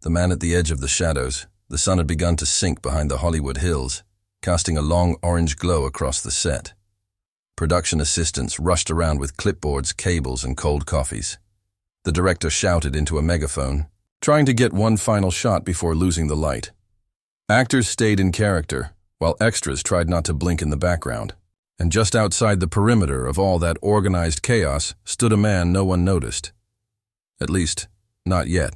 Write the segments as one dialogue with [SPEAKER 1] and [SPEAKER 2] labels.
[SPEAKER 1] the man at the edge of the shadows. The sun had begun to sink behind the Hollywood hills, casting a long orange glow across the set. Production assistants rushed around with clipboards, cables, and cold coffees. The director shouted into a megaphone, trying to get one final shot before losing the light. Actors stayed in character, while extras tried not to blink in the background. And just outside the perimeter of all that organized chaos stood a man no one noticed. At least, not yet.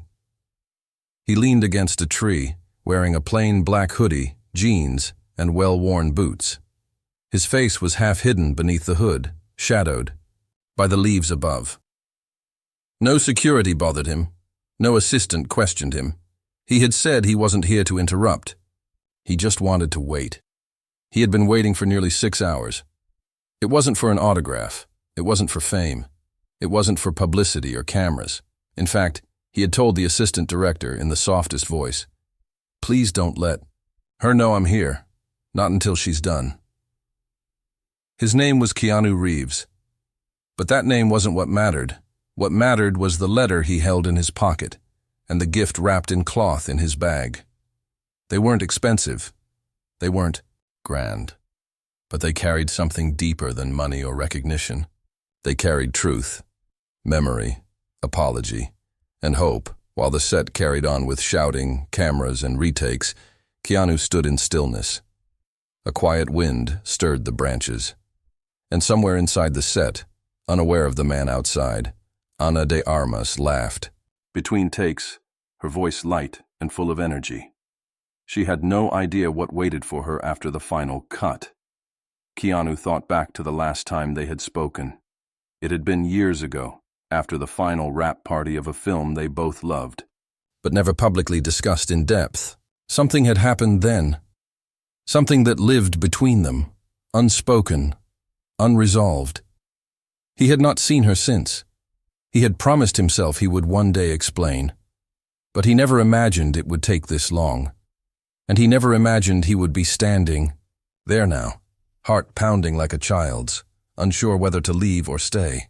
[SPEAKER 1] He leaned against a tree, wearing a plain black hoodie, jeans, and well-worn boots. His face was half hidden beneath the hood, shadowed by the leaves above. No security bothered him. No assistant questioned him. He had said he wasn't here to interrupt. He just wanted to wait. He had been waiting for nearly 6 hours. It wasn't for an autograph. It wasn't for fame. It wasn't for publicity or cameras. In fact, he had told the assistant director in the softest voice, "Please don't let her know I'm here. Not until she's done." His name was Keanu Reeves. But that name wasn't what mattered. What mattered was the letter he held in his pocket and the gift wrapped in cloth in his bag. They weren't expensive. They weren't grand. But they carried something deeper than money or recognition. They carried truth, memory, apology, and hope. While the set carried on with shouting, cameras, and retakes, Keanu stood in stillness. A quiet wind stirred the branches. And somewhere inside the set, unaware of the man outside, Ana de Armas laughed. Between takes, her voice light and full of energy. She had no idea what waited for her after the final cut. Keanu thought back to the last time they had spoken. It had been years ago, after the final wrap party of a film they both loved, but never publicly discussed in depth. Something had happened then. Something that lived between them, unspoken, unresolved. He had not seen her since. He had promised himself he would one day explain. But he never imagined it would take this long. And he never imagined he would be standing there now, heart pounding like a child's, unsure whether to leave or stay.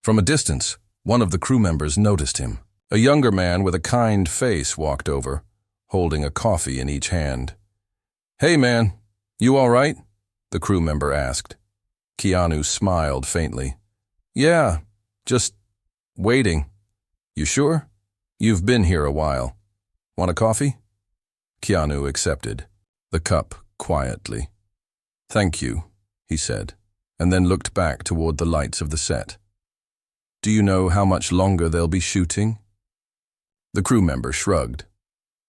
[SPEAKER 1] From a distance, one of the crew members noticed him. A younger man with a kind face walked over, holding a coffee in each hand. "Hey man, you all right?" the crew member asked. Keanu smiled faintly. "Yeah, just waiting." "You sure? You've been here a while. Want a coffee?" Keanu accepted, the cup quietly. "Thank you," he said, and then looked back toward the lights of the set. "Do you know how much longer they'll be shooting?" The crew member shrugged.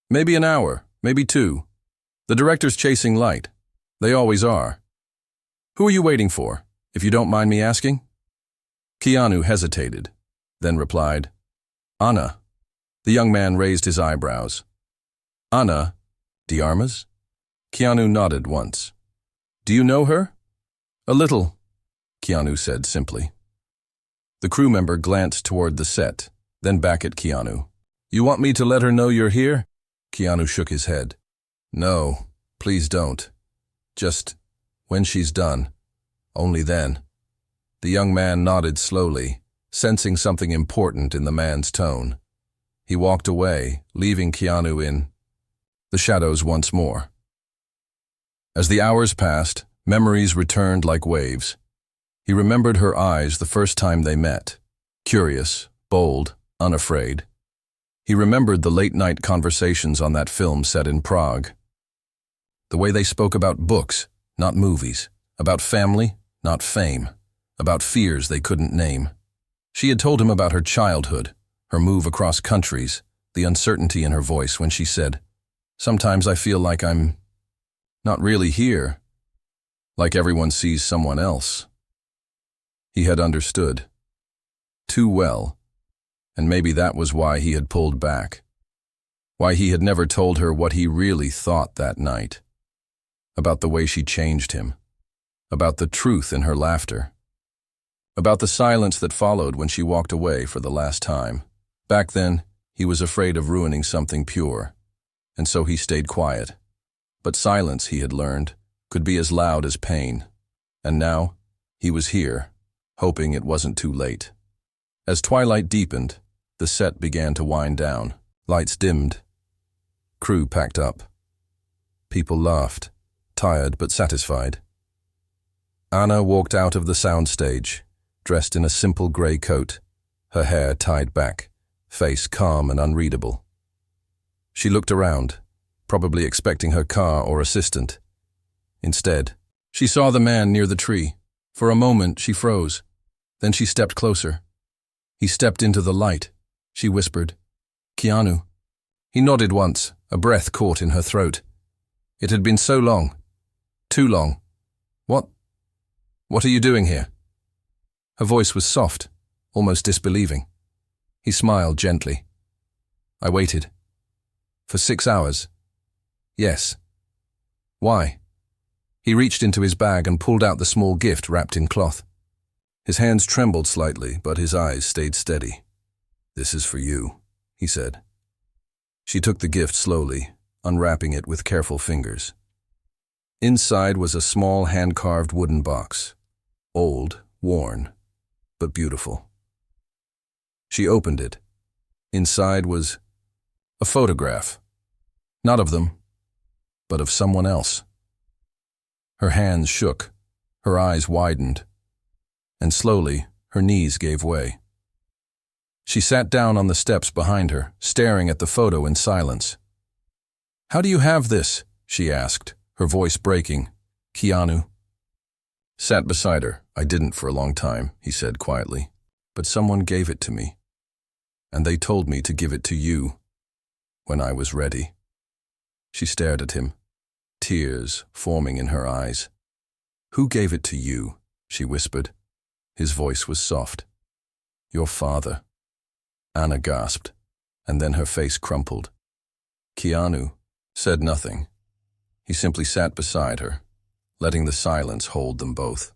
[SPEAKER 1] "Maybe an hour, maybe 2. The director's chasing light. They always are." "Who are you waiting for, if you don't mind me asking?" Keanu hesitated, then replied, "Ana." The young man raised his eyebrows. "Ana de Armas?" Keanu nodded once. "Do you know her?" "A little," Keanu said simply. The crew member glanced toward the set, then back at Keanu. "You want me to let her know you're here?" Keanu shook his head. "No, please don't. Just when she's done. Only then." The young man nodded slowly, sensing something important in the man's tone. He walked away, leaving Keanu in the shadows once more. As the hours passed, memories returned like waves. He remembered her eyes the first time they met, curious, bold, unafraid. He remembered the late-night conversations on that film set in Prague. The way they spoke about books, not movies, about family, not fame, about fears they couldn't name. She had told him about her childhood, her move across countries, the uncertainty in her voice when she said, "Sometimes I feel like I'm not really here, like everyone sees someone else." He had understood. Too well, and maybe that was why he had pulled back. Why he had never told her what he really thought that night. About the way she changed him. About the truth in her laughter. About the silence that followed when she walked away for the last time. Back then, he was afraid of ruining something pure, and so he stayed quiet. But silence, he had learned, could be as loud as pain. And now, he was here, hoping it wasn't too late. As twilight deepened, the set began to wind down. Lights dimmed. Crew packed up. People laughed, tired but satisfied. Ana walked out of the soundstage, dressed in a simple grey coat, her hair tied back, face calm and unreadable. She looked around, probably expecting her car or assistant. Instead, she saw the man near the tree. For a moment, she froze. Then she stepped closer. He stepped into the light. She whispered, "Keanu." He nodded once, a breath caught in her throat. It had been so long. Too long. What are you doing here?" Her voice was soft, almost disbelieving. He smiled gently. "I waited. For 6 hours. Yes." "Why?" He reached into his bag and pulled out the small gift wrapped in cloth. His hands trembled slightly, but his eyes stayed steady. "This is for you," he said. She took the gift slowly, unwrapping it with careful fingers. Inside was a small hand-carved wooden box. Old, worn, but beautiful. She opened it. Inside was a photograph. Not of them, but of someone else. Her hands shook, her eyes widened, and slowly her knees gave way. She sat down on the steps behind her, staring at the photo in silence. "How do you have this?" she asked, her voice breaking. "Keanu." Sat beside her. "I didn't for a long time," he said quietly, "but someone gave it to me. And they told me to give it to you when I was ready." She stared at him, tears forming in her eyes. "Who gave it to you?" she whispered. His voice was soft. "Your father." Ana gasped, and then her face crumpled. Keanu said nothing. He simply sat beside her, letting the silence hold them both.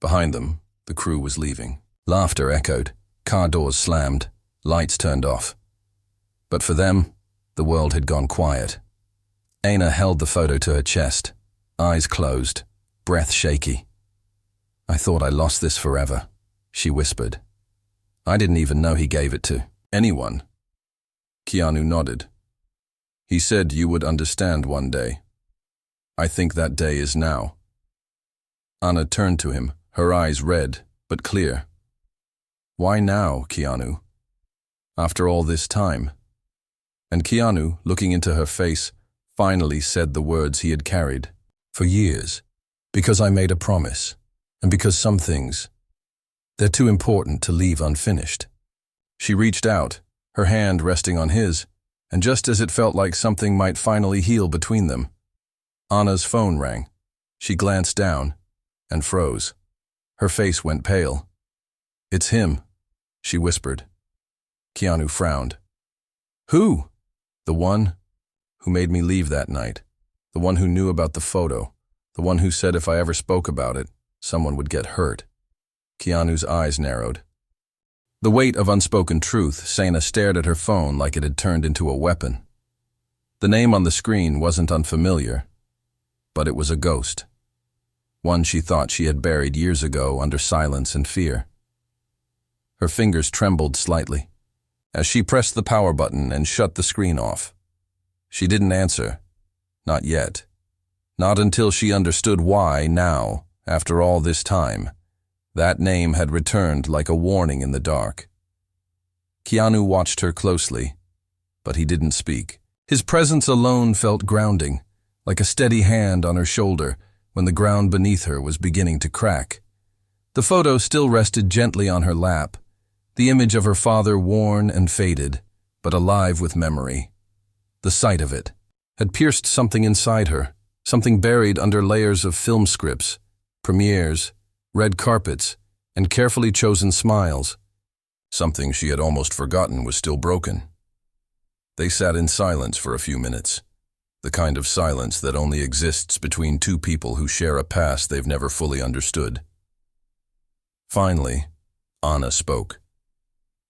[SPEAKER 1] Behind them, the crew was leaving. Laughter echoed, car doors slammed, lights turned off. But for them, the world had gone quiet. Ana held the photo to her chest, eyes closed, breath shaky. "I thought I lost this forever," she whispered. "I didn't even know he gave it to anyone." Keanu nodded. "He said you would understand one day. I think that day is now." Ana turned to him, her eyes red, but clear. "Why now, Keanu? After all this time?" And Keanu, looking into her face, finally said the words he had carried. "For years. Because I made a promise. And because some things, they're too important to leave unfinished." She reached out, her hand resting on his, and just as it felt like something might finally heal between them, Ana's phone rang. She glanced down and froze. Her face went pale. "It's him," she whispered. Keanu frowned. "Who?" "The one who made me leave that night. The one who knew about the photo. The one who said if I ever spoke about it, someone would get hurt." Keanu's eyes narrowed. The weight of unspoken truth, Sana stared at her phone like it had turned into a weapon. The name on the screen wasn't unfamiliar, but it was a ghost. One she thought she had buried years ago under silence and fear. Her fingers trembled slightly as she pressed the power button and shut the screen off. She didn't answer. Not yet. Not until she understood why now, after all this time, that name had returned like a warning in the dark. Keanu watched her closely, but he didn't speak. His presence alone felt grounding, like a steady hand on her shoulder when the ground beneath her was beginning to crack. The photo still rested gently on her lap, the image of her father worn and faded, but alive with memory. The sight of it had pierced something inside her, something buried under layers of film scripts, premieres, red carpets, and carefully chosen smiles. Something she had almost forgotten was still broken. They sat in silence for a few minutes, the kind of silence that only exists between two people who share a past they've never fully understood. Finally, Ana spoke,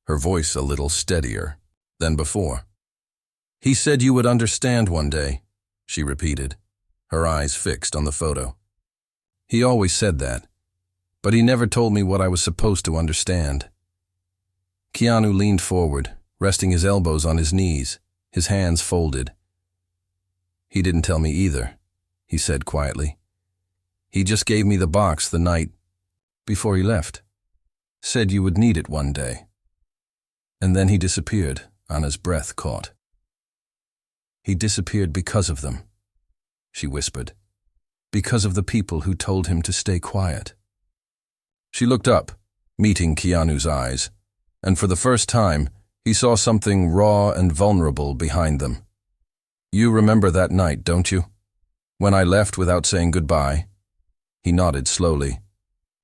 [SPEAKER 1] her voice a little steadier than before. "He said you would understand one day," she repeated, her eyes fixed on the photo. "He always said that, but he never told me what I was supposed to understand." Keanu leaned forward, resting his elbows on his knees, his hands folded. "He didn't tell me either," he said quietly. "He just gave me the box the night before he left. Said you would need it one day." And then he disappeared. Anna's breath caught. "He disappeared because of them," she whispered. "Because of the people who told him to stay quiet." She looked up, meeting Keanu's eyes, and for the first time, he saw something raw and vulnerable behind them. "You remember that night, don't you? When I left without saying goodbye?" He nodded slowly.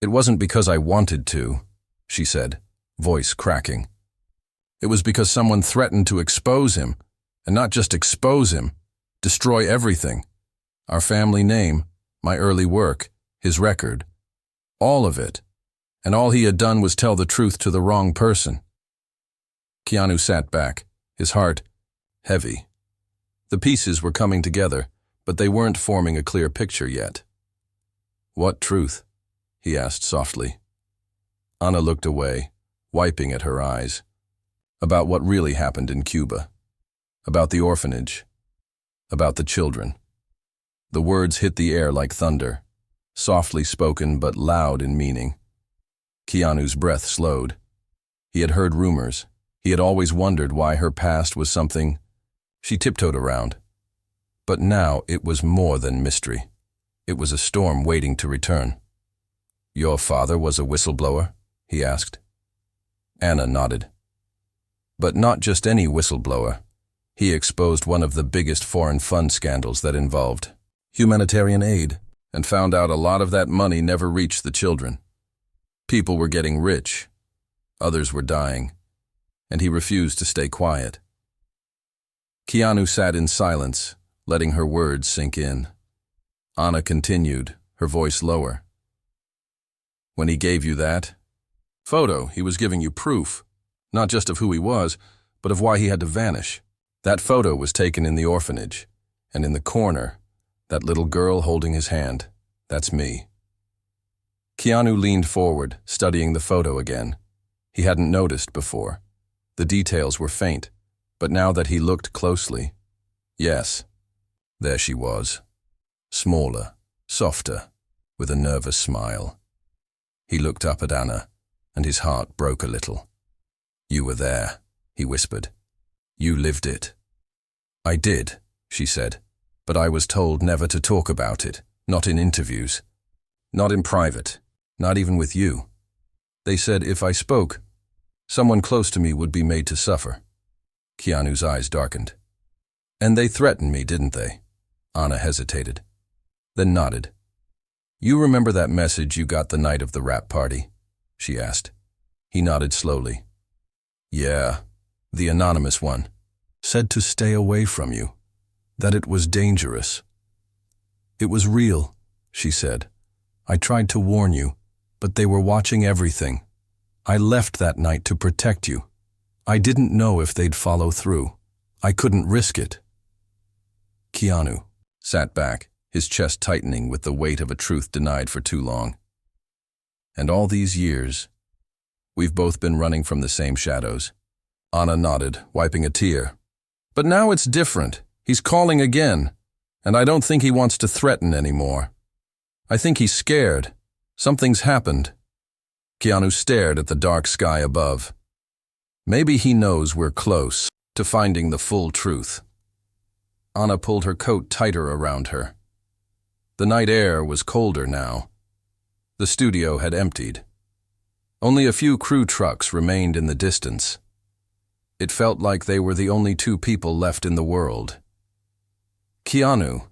[SPEAKER 1] "It wasn't because I wanted to," she said, voice cracking. "It was because someone threatened to expose him, and not just expose him, destroy everything. Our family name, my early work, his record, all of it. And all he had done was tell the truth to the wrong person." Keanu sat back, his heart heavy. The pieces were coming together, but they weren't forming a clear picture yet. "What truth?" he asked softly. Ana looked away, wiping at her eyes. About what really happened in Cuba. About the orphanage. About the children. The words hit the air like thunder, softly spoken but loud in meaning. Keanu's breath slowed. He had heard rumors. He had always wondered why her past was something she tiptoed around. But now it was more than mystery. It was a storm waiting to return. "Your father was a whistleblower?" he asked. Ana nodded. But not just any whistleblower. He exposed one of the biggest foreign fund scandals that involved humanitarian aid, and found out a lot of that money never reached the children. People were getting rich. Others were dying. And he refused to stay quiet. Keanu sat in silence, letting her words sink in. Ana continued, her voice lower. "When he gave you that photo, he was giving you proof, not just of who he was, but of why he had to vanish. That photo was taken in the orphanage, and in the corner, that little girl holding his hand, that's me." Keanu leaned forward, studying the photo again. He hadn't noticed before. The details were faint, but now that he looked closely, yes, there she was. Smaller, softer, with a nervous smile. He looked up at Ana, and his heart broke a little. "You were there," he whispered. "You lived it." "I did," she said, "but I was told never to talk about it, not in interviews, not in private, not even with you. They said if I spoke, someone close to me would be made to suffer." Keanu's eyes darkened. "And they threatened me, didn't they?" Ana hesitated, then nodded. "You remember that message you got the night of the rap party?" she asked. He nodded slowly. "Yeah, the anonymous one. Said to stay away from you, that it was dangerous." "It was real," she said. "I tried to warn you, but they were watching everything. I left that night to protect you. I didn't know if they'd follow through. I couldn't risk it." Keanu sat back, his chest tightening with the weight of a truth denied for too long. "And all these years, we've both been running from the same shadows." Ana nodded, wiping a tear. "But now it's different. He's calling again, and I don't think he wants to threaten anymore. I think he's scared. Something's happened." Keanu stared at the dark sky above. "Maybe he knows we're close to finding the full truth." Ana pulled her coat tighter around her. The night air was colder now. The studio had emptied. Only a few crew trucks remained in the distance. It felt like they were the only two people left in the world. "Keanu,"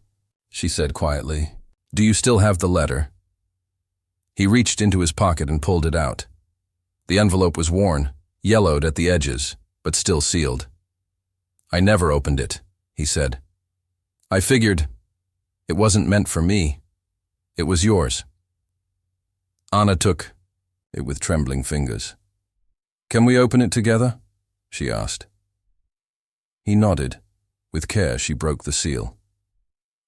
[SPEAKER 1] she said quietly, "do you still have the letter?" He reached into his pocket and pulled it out. The envelope was worn, yellowed at the edges, but still sealed. "I never opened it," he said. "I figured it wasn't meant for me. It was yours." Ana took it with trembling fingers. "Can we open it together?" she asked. He nodded. With care, she broke the seal.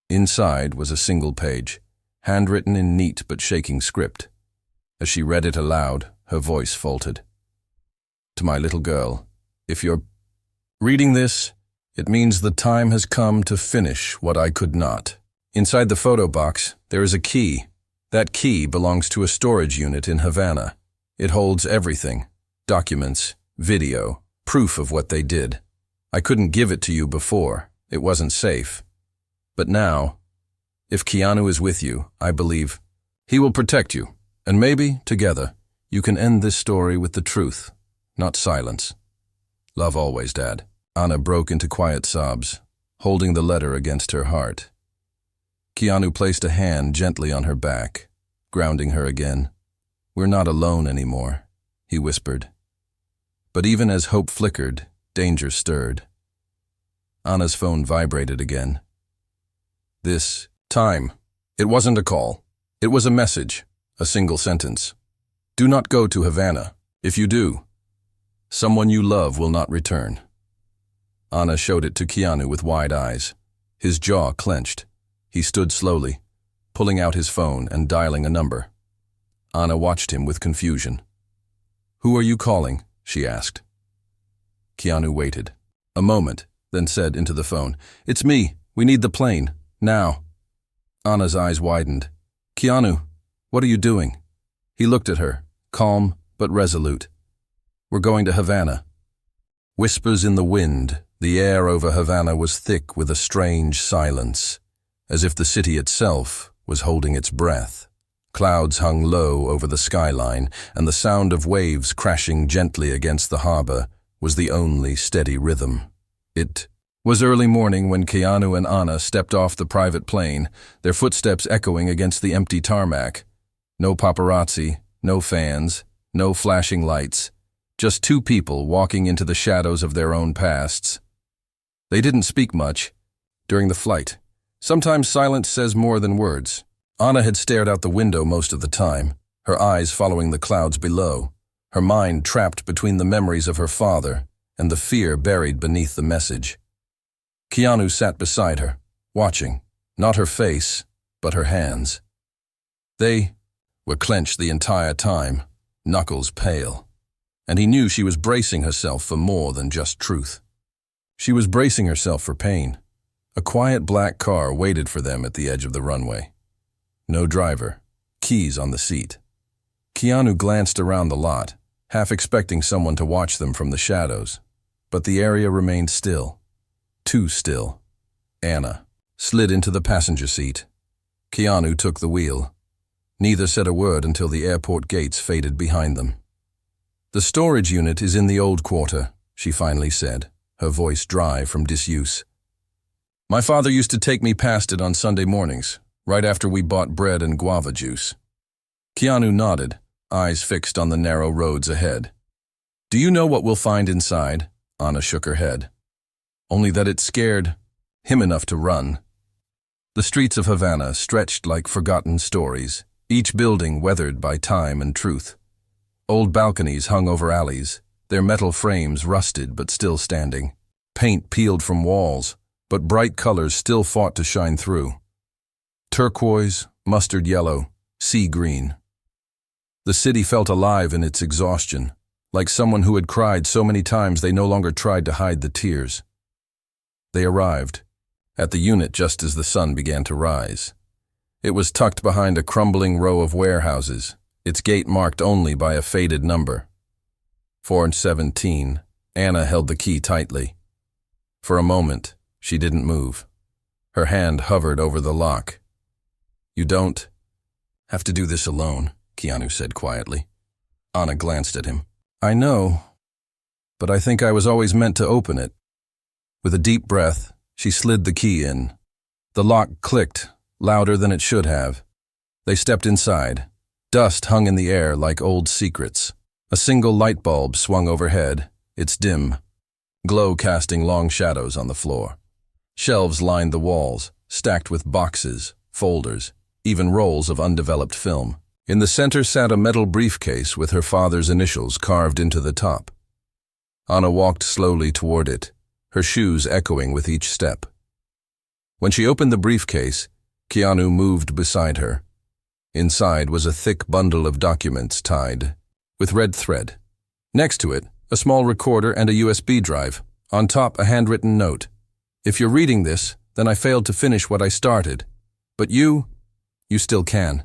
[SPEAKER 1] Inside was a single page, handwritten in neat but shaking script. As she read it aloud, her voice faltered. "To my little girl, if you're Reading this, it means the time has come to finish what I could not. Inside the photo box, there is a key. That key belongs to a storage unit in Havana. It holds everything: documents, video, proof of what they did. I couldn't give it to you before. It wasn't safe. But now, if Keanu is with you, I believe he will protect you. And maybe, together, you can end this story with the truth, not silence. Love always, Dad. Ana broke into quiet sobs, holding the letter against her heart. Keanu placed a hand gently on her back, grounding her again. We're not alone anymore, he whispered. But even as hope flickered, danger stirred. Ana's phone vibrated again. This time. It wasn't a call. It was a message, a single sentence. Do not go to Havana. If you do, someone you love will not return. Ana showed it to Keanu with wide eyes. His jaw clenched. He stood slowly, pulling out his phone and dialing a number. Ana watched him with confusion. Who are you calling? She asked. Keanu waited. A moment, then said into the phone, It's me. We need the plane. Now. Ana's eyes widened. Keanu, what are you doing? He looked at her, calm but resolute. We're going to Havana. Whispers in the wind, the air over Havana was thick with a strange silence, as if the city itself was holding its breath. Clouds hung low over the skyline, and the sound of waves crashing gently against the harbor was the only steady rhythm. It was early morning when Keanu and Ana stepped off the private plane, their footsteps echoing against the empty tarmac. No paparazzi, no fans, no flashing lights, just two people walking into the shadows of their own pasts. They didn't speak much during the flight. Sometimes silence says more than words. Ana had stared out the window most of the time, her eyes following the clouds below, her mind trapped between the memories of her father and the fear buried beneath the message. Keanu sat beside her, watching, not her face, but her hands. They were clenched the entire time, knuckles pale, and he knew she was bracing herself for more than just truth. She was bracing herself for pain. A quiet black car waited for them at the edge of the runway. No driver, keys on the seat. Keanu glanced around the lot, half expecting someone to watch them from the shadows, but the area remained still. Too still. Ana slid into the passenger seat. Keanu took the wheel. Neither said a word until the airport gates faded behind them. The storage unit is in the old quarter, she finally said, her voice dry from disuse. My father used to take me past it on Sunday mornings, right after we bought bread and guava juice. Keanu nodded, eyes fixed on the narrow roads ahead. Do you know what we'll find inside? Ana shook her head. Only that it scared him enough to run. The streets of Havana stretched like forgotten stories, each building weathered by time and truth. Old balconies hung over alleys, their metal frames rusted but still standing. Paint peeled from walls, but bright colors still fought to shine through. Turquoise, mustard yellow, sea green. The city felt alive in its exhaustion, like someone who had cried so many times they no longer tried to hide the tears. They arrived, at the unit just as the sun began to rise. It was tucked behind a crumbling row of warehouses, its gate marked only by a faded number. 417. Ana held the key tightly. For a moment, she didn't move. Her hand hovered over the lock. You don't have to do this alone, Keanu said quietly. Ana glanced at him. I know, but I think I was always meant to open it. With a deep breath, she slid the key in. The lock clicked, louder than it should have. They stepped inside. Dust hung in the air like old secrets. A single light bulb swung overhead, its dim glow casting long shadows on the floor. Shelves lined the walls, stacked with boxes, folders, even rolls of undeveloped film. In the center sat a metal briefcase with her father's initials carved into the top. Ana walked slowly toward it, her shoes echoing with each step. When she opened the briefcase, Keanu moved beside her. Inside was a thick bundle of documents tied with red thread. Next to it, a small recorder and a USB drive, On top, a handwritten note. If you're reading this, then I failed to finish what I started. But you still can.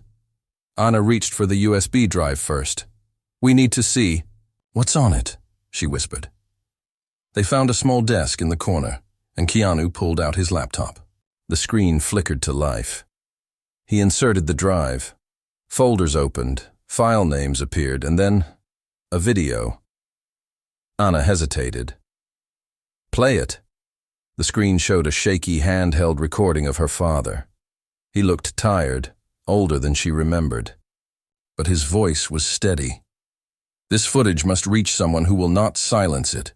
[SPEAKER 1] Ana reached for the USB drive first. We need to see. What's on it? She whispered. They found a small desk in the corner, and Keanu pulled out his laptop. The screen flickered to life. He inserted the drive. Folders opened, file names appeared, and then a video. Ana hesitated. Play it. The screen showed a shaky handheld recording of her father. He looked tired, older than she remembered. But his voice was steady. This footage must reach someone who will not silence it.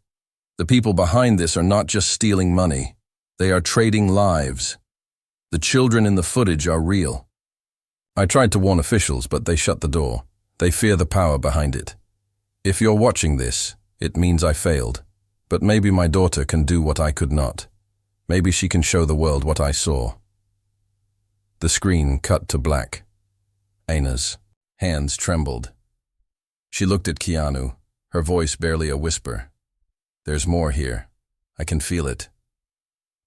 [SPEAKER 1] The people behind this are not just stealing money. They are trading lives. The children in the footage are real. I tried to warn officials, but they shut the door. They fear the power behind it. If you're watching this, it means I failed. But maybe my daughter can do what I could not. Maybe she can show the world what I saw. The screen cut to black. Ana's hands trembled. She looked at Keanu, her voice barely a whisper. There's more here. I can feel it.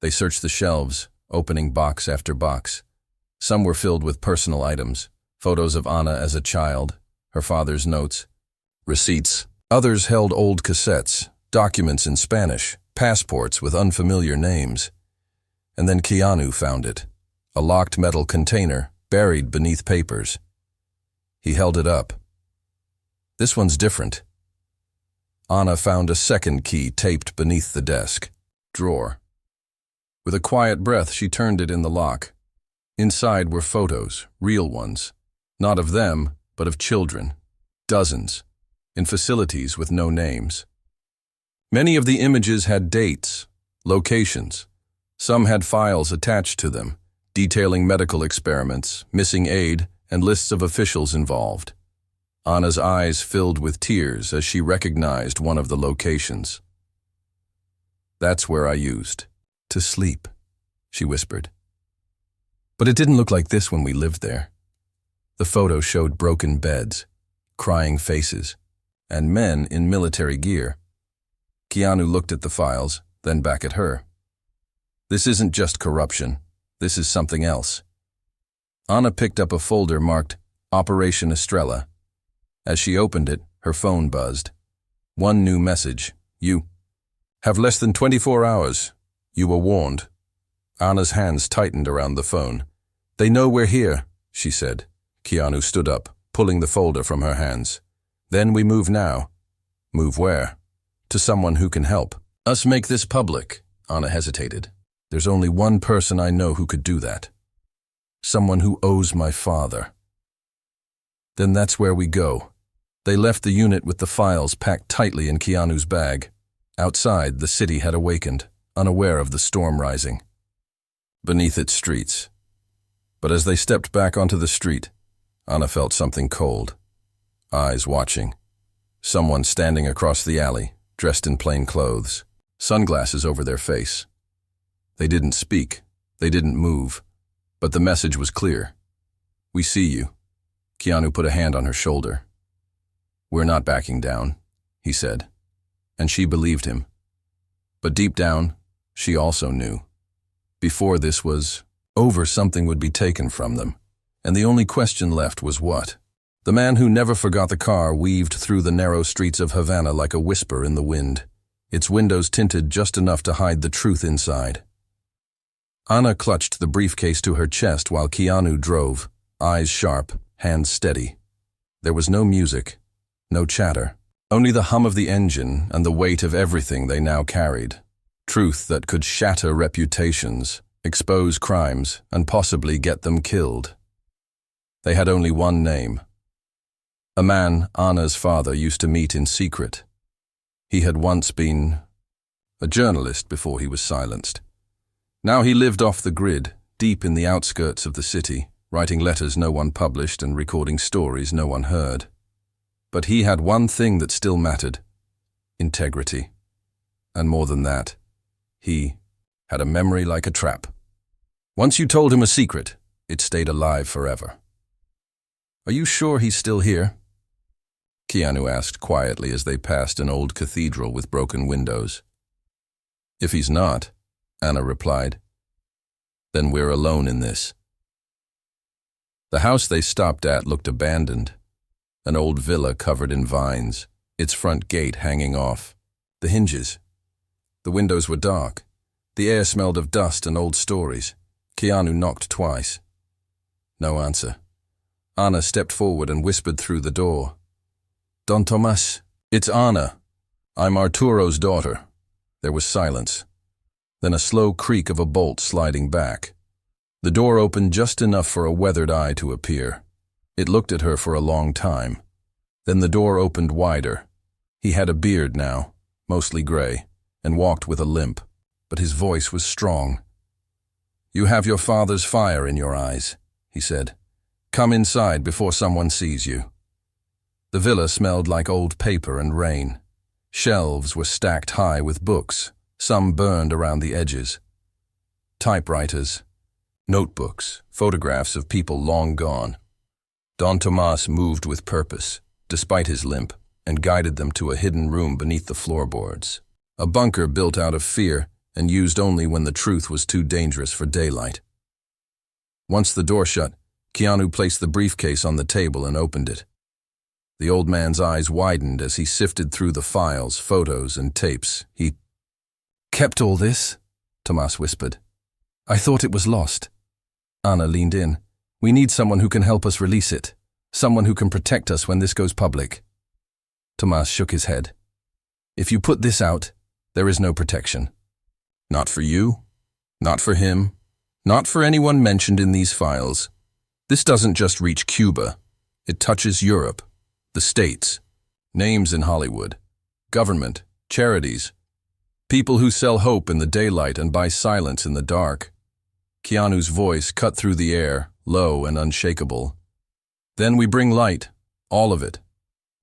[SPEAKER 1] They searched the shelves, opening box after box. Some were filled with personal items, photos of Ana as a child, her father's notes, receipts. Others held old cassettes, documents in Spanish, passports with unfamiliar names. And then Keanu found it, a locked metal container buried beneath papers. He held it up. This one's different. Ana found a second key taped beneath the desk drawer. With a quiet breath, she turned it in the lock. Inside were photos, real ones, not of them, but of children, dozens, in facilities with no names. Many of the images had dates, locations. Some had files attached to them, detailing medical experiments, missing aid, and lists of officials involved. Ana's eyes filled with tears as she recognized one of the locations. That's where I used to sleep, she whispered. But it didn't look like this when we lived there. The photo showed broken beds, crying faces, and men in military gear. Keanu looked at the files, then back at her. This isn't just corruption. This is something else. Ana picked up a folder marked Operation Estrella. As she opened it, her phone buzzed. One new message. You have less than 24 hours. You were warned. Ana's hands tightened around the phone. They know we're here, she said. Keanu stood up, pulling the folder from her hands. Then we move now. Move where? To someone who can help. Us make this public, Ana hesitated. There's only one person I know who could do that. Someone who owes my father. Then that's where we go. They left the unit with the files packed tightly in Keanu's bag. Outside, the city had awakened, unaware of the storm rising beneath its streets. But as they stepped back onto the street, Ana felt something cold. Eyes watching. Someone standing across the alley, dressed in plain clothes, sunglasses over their face. They didn't speak, they didn't move, but the message was clear. We see you. Keanu put a hand on her shoulder. We're not backing down, he said, and she believed him. But deep down, she also knew. Before this was over, something would be taken from them, and the only question left was what? The man who never forgot the car weaved through the narrow streets of Havana like a whisper in the wind, its windows tinted just enough to hide the truth inside. Ana clutched the briefcase to her chest while Keanu drove, eyes sharp, hands steady. There was no music, no chatter, only the hum of the engine and the weight of everything they now carried. Truth that could shatter reputations, expose crimes, and possibly get them killed. They had only one name. A man Ana's father used to meet in secret. He had once been a journalist before he was silenced. Now he lived off the grid, deep in the outskirts of the city, writing letters no one published and recording stories no one heard. But he had one thing that still mattered: integrity. And more than that, he had a memory like a trap. Once you told him a secret, it stayed alive forever. Are you sure he's still here? Keanu asked quietly as they passed an old cathedral with broken windows. If he's not, Ana replied, then we're alone in this. The house they stopped at looked abandoned, an old villa covered in vines, its front gate hanging off, the hinges. The windows were dark. The air smelled of dust and old stories. Keanu knocked twice. No answer. Ana stepped forward and whispered through the door. Don Tomas, it's Ana. I'm Arturo's daughter. There was silence. Then a slow creak of a bolt sliding back. The door opened just enough for a weathered eye to appear. It looked at her for a long time. Then the door opened wider. He had a beard now, mostly gray, and walked with a limp, but his voice was strong. You have your father's fire in your eyes, he said. Come inside before someone sees you. The villa smelled like old paper and rain. Shelves were stacked high with books, some burned around the edges. Typewriters, notebooks, photographs of people long gone. Don Tomas moved with purpose, despite his limp, and guided them to a hidden room beneath the floorboards. A bunker built out of fear and used only when the truth was too dangerous for daylight. Once the door shut, Keanu placed the briefcase on the table and opened it. The old man's eyes widened as he sifted through the files, photos, and tapes. He kept all this, Tomas whispered. I thought it was lost. Ana leaned in. We need someone who can help us release it. Someone who can protect us when this goes public. Tomas shook his head. If you put this out, there is no protection. Not for you, not for him, not for anyone mentioned in these files. This doesn't just reach Cuba. It touches Europe, the States, names in Hollywood, government, charities, people who sell hope in the daylight and buy silence in the dark. Keanu's voice cut through the air, low and unshakable. Then we bring light, all of it.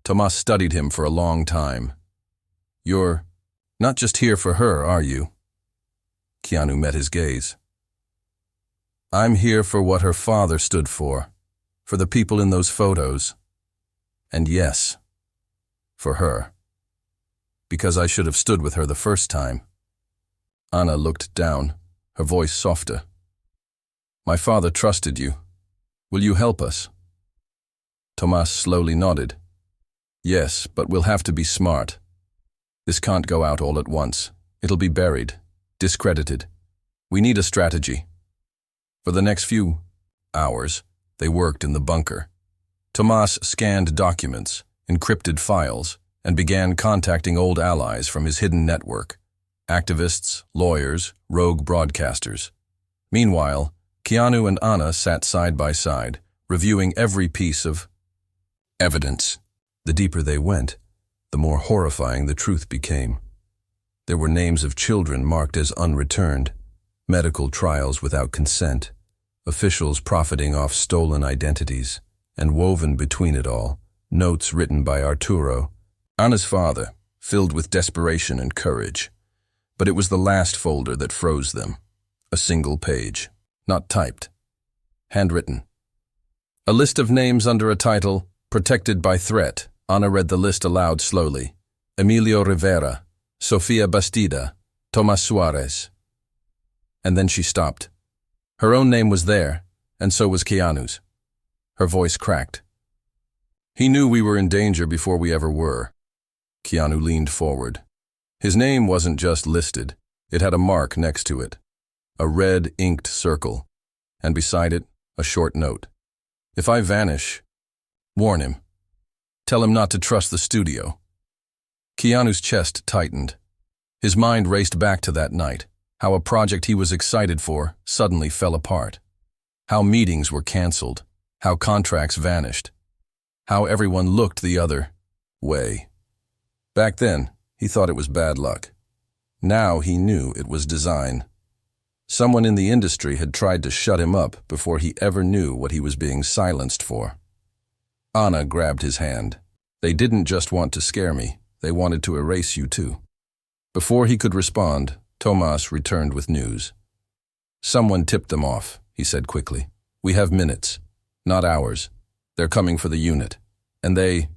[SPEAKER 1] Tomas studied him for a long time. You're not just here for her, are you? Keanu met his gaze. I'm here for what her father stood for the people in those photos. And yes, for her. Because I should have stood with her the first time. Ana looked down, her voice softer. My father trusted you. Will you help us? Tomas slowly nodded. Yes, but we'll have to be smart. This can't go out all at once. It'll be buried, discredited. We need a strategy. For the next few hours, they worked in the bunker. Tomas scanned documents, encrypted files, and began contacting old allies from his hidden network. Activists, lawyers, rogue broadcasters. Meanwhile, Keanu and Ana sat side by side, reviewing every piece of evidence. The deeper they went, the more horrifying the truth became. There were names of children marked as unreturned, medical trials without consent, officials profiting off stolen identities, and woven between it all, notes written by Arturo, Ana's father, filled with desperation and courage. But it was the last folder that froze them. A single page, not typed, handwritten. A list of names under a title, Protected by Threat. Ana read the list aloud slowly. Emilio Rivera, Sofia Bastida, Tomas Suarez. And then she stopped. Her own name was there, and so was Keanu's. Her voice cracked. He knew we were in danger before we ever were. Keanu leaned forward. His name wasn't just listed. It had a mark next to it. A red inked circle. And beside it, a short note. If I vanish, warn him. Tell him not to trust the studio. Keanu's chest tightened. His mind raced back to that night. How a project he was excited for suddenly fell apart. How meetings were canceled. How contracts vanished. How everyone looked the other way. Back then, he thought it was bad luck. Now he knew it was design. Someone in the industry had tried to shut him up before he ever knew what he was being silenced for. Ana grabbed his hand. They didn't just want to scare me, they wanted to erase you too. Before he could respond, Tomas returned with news. Someone tipped them off, he said quickly. We have minutes, not hours. They're coming for the unit. And they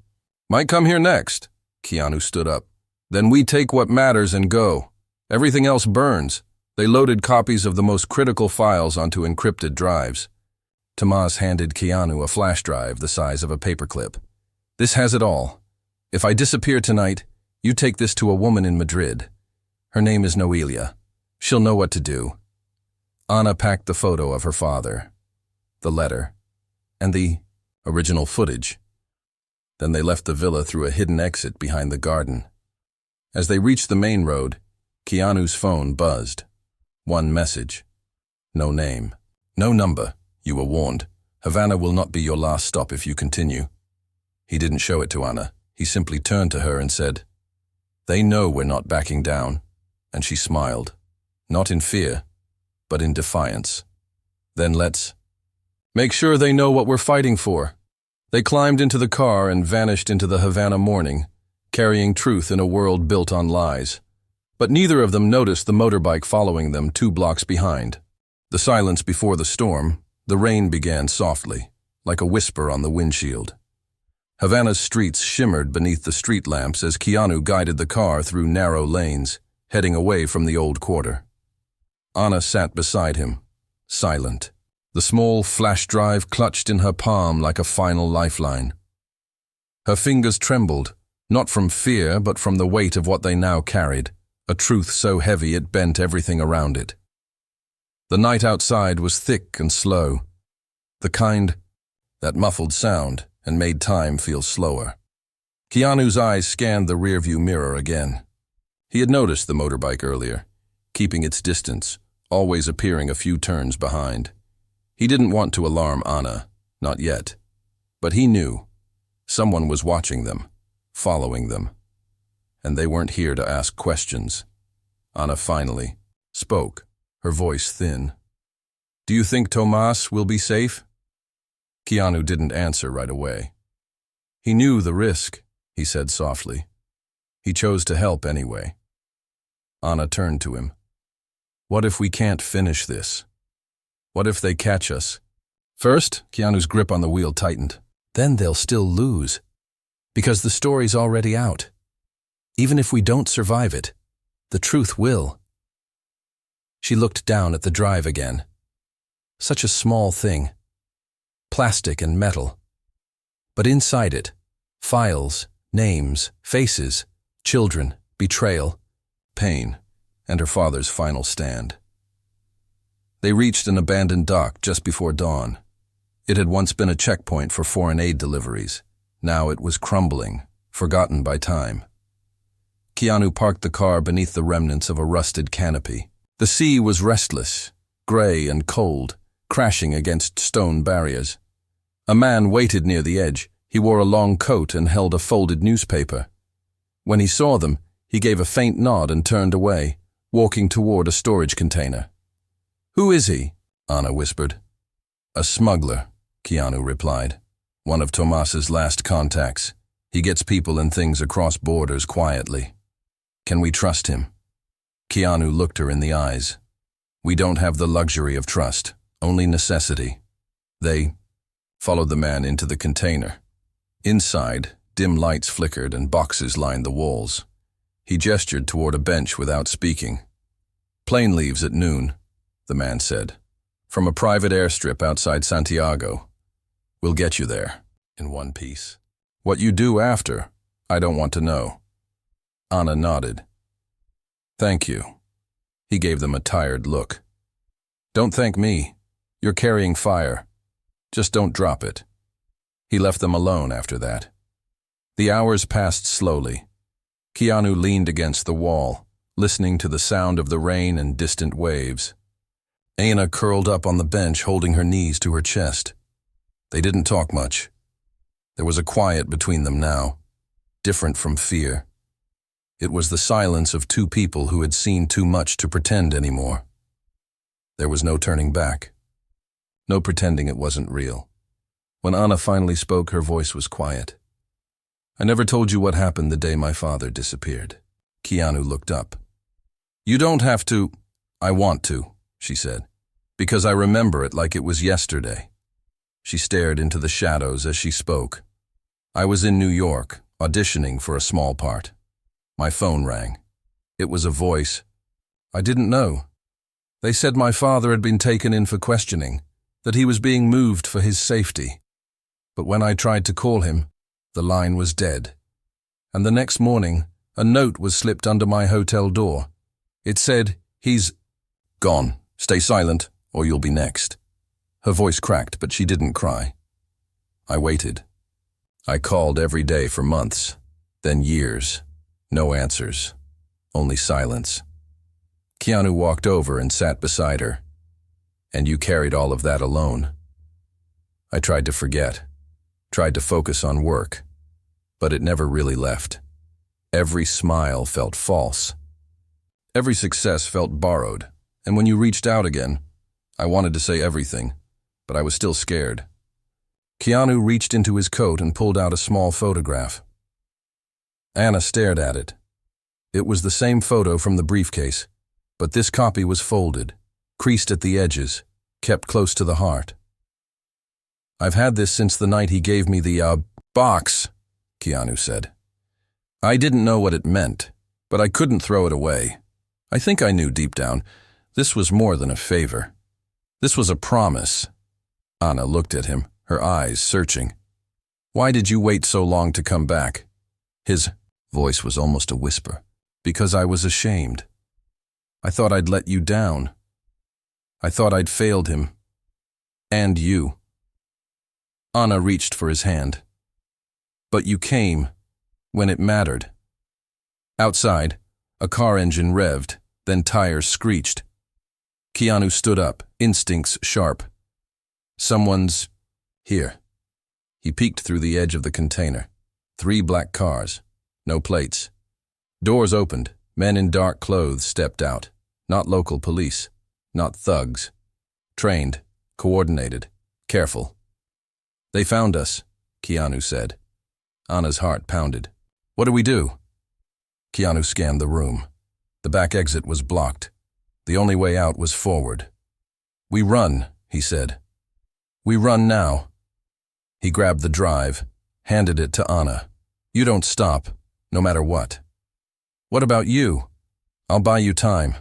[SPEAKER 1] might come here next. Keanu stood up. Then we take what matters and go. Everything else burns. They loaded copies of the most critical files onto encrypted drives. Tomas handed Keanu a flash drive the size of a paperclip. This has it all. If I disappear tonight, you take this to a woman in Madrid. Her name is Noelia. She'll know what to do. Ana packed the photo of her father, the letter, and the original footage. Then they left the villa through a hidden exit behind the garden. As they reached the main road, Keanu's phone buzzed. One message. No name. No number. You were warned. Havana will not be your last stop if you continue. He didn't show it to Ana. He simply turned to her and said, "They know we're not backing down." And she smiled. Not in fear, but in defiance. Then let's make sure they know what we're fighting for. They climbed into the car and vanished into the Havana morning, carrying truth in a world built on lies. But neither of them noticed the motorbike following them 2 blocks behind. The silence before the storm, the rain began softly, like a whisper on the windshield. Havana's streets shimmered beneath the street lamps as Keanu guided the car through narrow lanes, heading away from the old quarter. Ana sat beside him, silent, the small flash drive clutched in her palm like a final lifeline. Her fingers trembled, not from fear but from the weight of what they now carried, a truth so heavy it bent everything around it. The night outside was thick and slow, the kind that muffled sound and made time feel slower. Keanu's eyes scanned the rearview mirror again. He had noticed the motorbike earlier, keeping its distance, always appearing a few turns behind. He didn't want to alarm Ana, not yet. But he knew. Someone was watching them, following them. And they weren't here to ask questions. Ana finally spoke, her voice thin. "Do you think Tomas will be safe?" Keanu didn't answer right away. "He knew the risk," he said softly. "He chose to help anyway." Ana turned to him. "What if we can't finish this? What if they catch us?" First, Keanu's grip on the wheel tightened. Then they'll still lose. Because the story's already out. Even if we don't survive it, the truth will. She looked down at the drive again. Such a small thing. Plastic and metal. But inside it, files, names, faces, children, betrayal, pain, and her father's final stand. They reached an abandoned dock just before dawn. It had once been a checkpoint for foreign aid deliveries. Now it was crumbling, forgotten by time. Keanu parked the car beneath the remnants of a rusted canopy. The sea was restless, gray and cold, crashing against stone barriers. A man waited near the edge. He wore a long coat and held a folded newspaper. When he saw them, he gave a faint nod and turned away, walking toward a storage container. "Who is he?" Ana whispered. "A smuggler," Keanu replied. "One of Tomas's last contacts. He gets people and things across borders quietly. Can we trust him?" Keanu looked her in the eyes. "We don't have the luxury of trust, only necessity." They followed the man into the container. Inside, dim lights flickered and boxes lined the walls. He gestured toward a bench without speaking. "Plane leaves at noon," the man said. "From a private airstrip outside Santiago. We'll get you there, in one piece. What you do after, I don't want to know." Ana nodded. "Thank you." He gave them a tired look. "Don't thank me. You're carrying fire. Just don't drop it." He left them alone after that. The hours passed slowly. Keanu leaned against the wall, listening to the sound of the rain and distant waves. Ana curled up on the bench, holding her knees to her chest. They didn't talk much. There was a quiet between them now, different from fear. It was the silence of two people who had seen too much to pretend anymore. There was no turning back. No pretending it wasn't real. When Ana finally spoke, her voice was quiet. "I never told you what happened the day my father disappeared." Keanu looked up. "You don't have to." "I want to," she said, "because I remember it like it was yesterday." She stared into the shadows as she spoke. "I was in New York, auditioning for a small part. My phone rang. It was a voice, I didn't know. They said my father had been taken in for questioning, that he was being moved for his safety. But when I tried to call him, the line was dead. And the next morning, a note was slipped under my hotel door. It said, "He's gone. Stay silent, or you'll be next." Her voice cracked, but she didn't cry. I waited. I called every day for months, then years. No answers, only silence. Keanu walked over and sat beside her. "And you carried all of that alone." I tried to forget, tried to focus on work, but it never really left. Every smile felt false. Every success felt borrowed, and when you reached out again, I wanted to say everything, but I was still scared. Keanu reached into his coat and pulled out a small photograph. Ana stared at it. It was the same photo from the briefcase, but this copy was folded, creased at the edges, kept close to the heart. "I've had this since the night he gave me the box," Keanu said. I didn't know what it meant, but I couldn't throw it away. I think I knew deep down, this was more than a favor. This was a promise. Ana looked at him, her eyes searching. "Why did you wait so long to come back?" His voice was almost a whisper. "Because I was ashamed. I thought I'd let you down. I thought I'd failed him. And you." Ana reached for his hand. "But you came when it mattered." Outside, a car engine revved, then tires screeched. Keanu stood up, instincts sharp. "Someone's here." He peeked through the edge of the container. 3 black cars, no plates. Doors opened. Men in dark clothes stepped out. Not local police, not thugs. Trained, coordinated, careful. "They found us," Keanu said. Ana's heart pounded. "What do we do?" Keanu scanned the room. The back exit was blocked. The only way out was forward. "We run," he said. "We run now." He grabbed the drive, handed it to Ana. "You don't stop, no matter what." "What about you? I'll buy you time."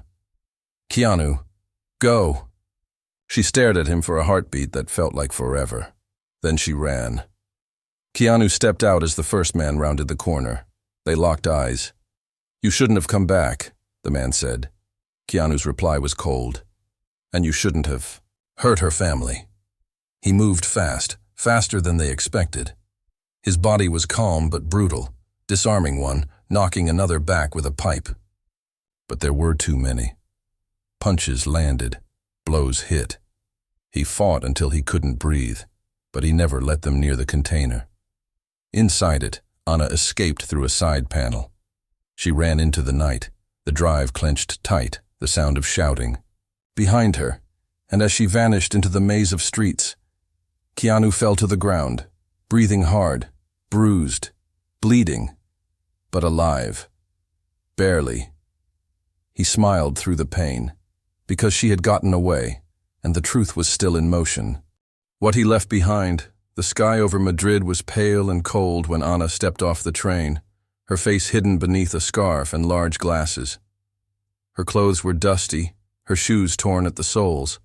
[SPEAKER 1] "Keanu, go." She stared at him for a heartbeat that felt like forever. Then she ran. Keanu stepped out as the first man rounded the corner. They locked eyes. "You shouldn't have come back," the man said. Keanu's reply was cold. "And you shouldn't have hurt her family." He moved fast, faster than they expected. His body was calm but brutal, disarming one, knocking another back with a pipe. But there were too many. Punches landed, blows hit. He fought until he couldn't breathe, but he never let them near the container. Inside it, Ana escaped through a side panel. She ran into the night, the drive clenched tight, the sound of shouting. Behind her, and as she vanished into the maze of streets, Keanu fell to the ground, breathing hard, bruised, bleeding, but alive. Barely. He smiled through the pain, because she had gotten away, and the truth was still in motion. What he left behind, the sky over Madrid was pale and cold when Ana stepped off the train, her face hidden beneath a scarf and large glasses. Her clothes were dusty, her shoes torn at the soles,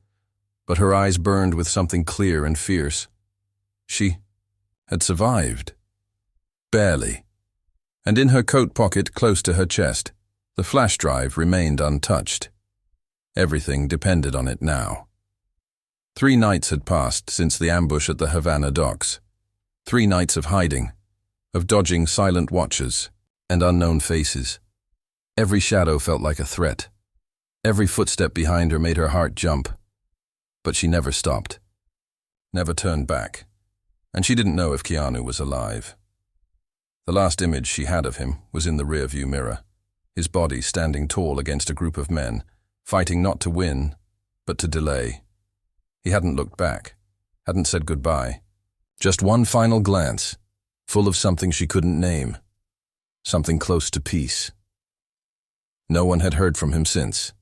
[SPEAKER 1] but her eyes burned with something clear and fierce. She had survived. Barely. And in her coat pocket close to her chest, the flash drive remained untouched. Everything depended on it now. 3 nights had passed since the ambush at the Havana docks. 3 nights of hiding, of dodging silent watchers and unknown faces. Every shadow felt like a threat. Every footstep behind her made her heart jump. But she never stopped, never turned back, and she didn't know if Keanu was alive. The last image she had of him was in the rearview mirror, his body standing tall against a group of men, fighting not to win, but to delay. He hadn't looked back, hadn't said goodbye. Just one final glance, full of something she couldn't name, something close to peace. No one had heard from him since.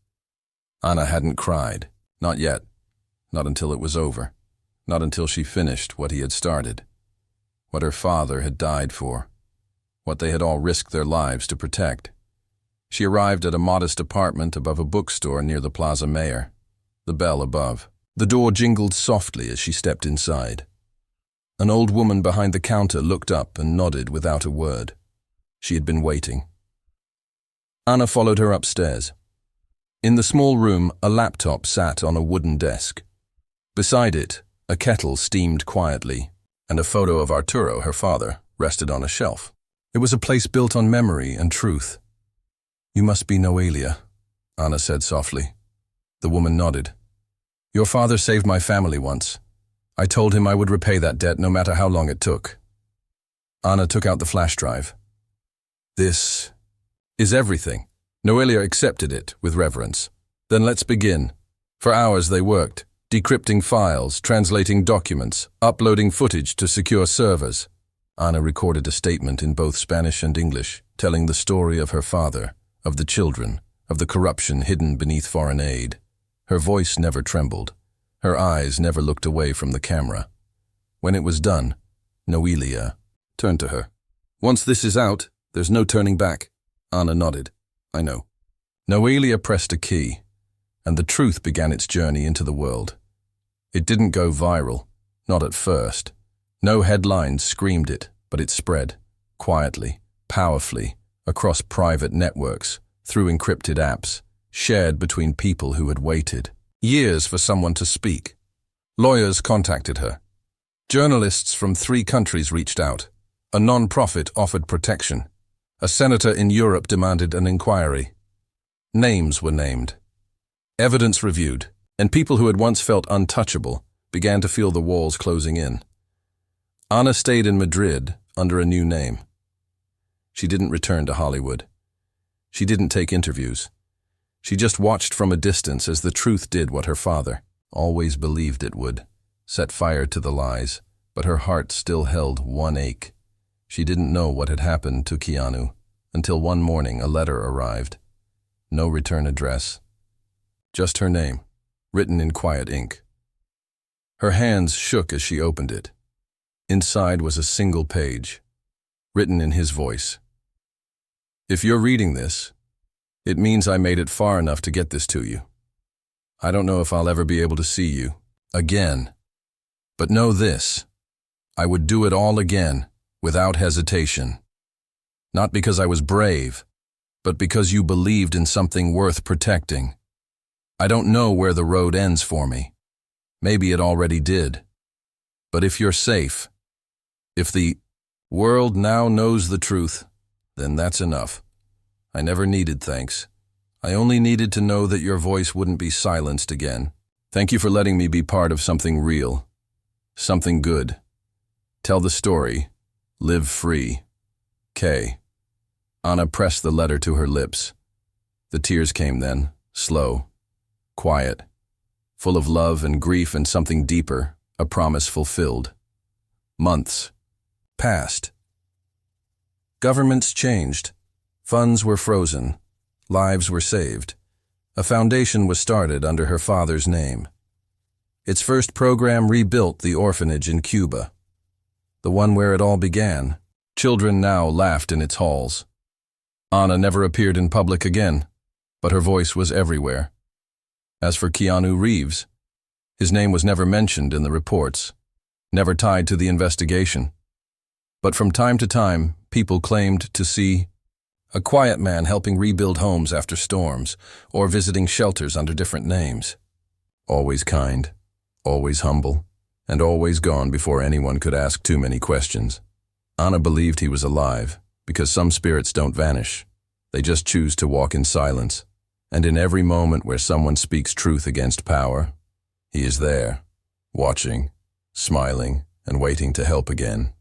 [SPEAKER 1] Ana hadn't cried, not yet, not until it was over, not until she finished what he had started, what her father had died for, what they had all risked their lives to protect. She arrived at a modest apartment above a bookstore near the Plaza Mayor. The bell above. The door jingled softly as she stepped inside. An old woman behind the counter looked up and nodded without a word. She had been waiting. Ana followed her upstairs. In the small room, a laptop sat on a wooden desk. Beside it, a kettle steamed quietly, and a photo of Arturo, her father, rested on a shelf. It was a place built on memory and truth. "You must be Noelia," Ana said softly. The woman nodded. "Your father saved my family once. I told him I would repay that debt no matter how long it took." Ana took out the flash drive. "This is everything." Noelia accepted it with reverence. "Then let's begin." For hours they worked, decrypting files, translating documents, uploading footage to secure servers. Ana recorded a statement in both Spanish and English, telling the story of her father, of the children, of the corruption hidden beneath foreign aid. Her voice never trembled. Her eyes never looked away from the camera. When it was done, Noelia turned to her. "Once this is out, there's no turning back." Ana nodded. "I know." Noelia pressed a key, and the truth began its journey into the world. It didn't go viral, not at first. No headlines screamed it, but it spread, quietly, powerfully, across private networks, through encrypted apps, shared between people who had waited years for someone to speak. Lawyers contacted her. Journalists from 3 countries reached out. A non-profit offered protection. A senator in Europe demanded an inquiry. Names were named. Evidence reviewed, and people who had once felt untouchable began to feel the walls closing in. Ana stayed in Madrid under a new name. She didn't return to Hollywood. She didn't take interviews. She just watched from a distance as the truth did what her father always believed it would, set fire to the lies, but her heart still held one ache. She didn't know what had happened to Keanu until one morning a letter arrived. No return address. Just her name, written in quiet ink. Her hands shook as she opened it. Inside was a single page, written in his voice. "If you're reading this, it means I made it far enough to get this to you. I don't know if I'll ever be able to see you again. But know this, I would do it all again, without hesitation. Not because I was brave, but because you believed in something worth protecting. I don't know where the road ends for me. Maybe it already did. But if you're safe, if the world now knows the truth, then that's enough. I never needed thanks. I only needed to know that your voice wouldn't be silenced again. Thank you for letting me be part of something real, something good. Tell the story. Live free. K." Ana pressed the letter to her lips. The tears came then, slow, quiet, full of love and grief and something deeper, a promise fulfilled. Months passed. Governments changed. Funds were frozen. Lives were saved. A foundation was started under her father's name. Its first program rebuilt the orphanage in Cuba. The one where it all began. Children now laughed in its halls. Ana never appeared in public again, but her voice was everywhere. As for Keanu Reeves, his name was never mentioned in the reports, never tied to the investigation. But from time to time, people claimed to see a quiet man helping rebuild homes after storms, or visiting shelters under different names. Always kind, always humble, and always gone before anyone could ask too many questions. Ana believed he was alive, because some spirits don't vanish. They just choose to walk in silence. And in every moment where someone speaks truth against power, he is there, watching, smiling, and waiting to help again.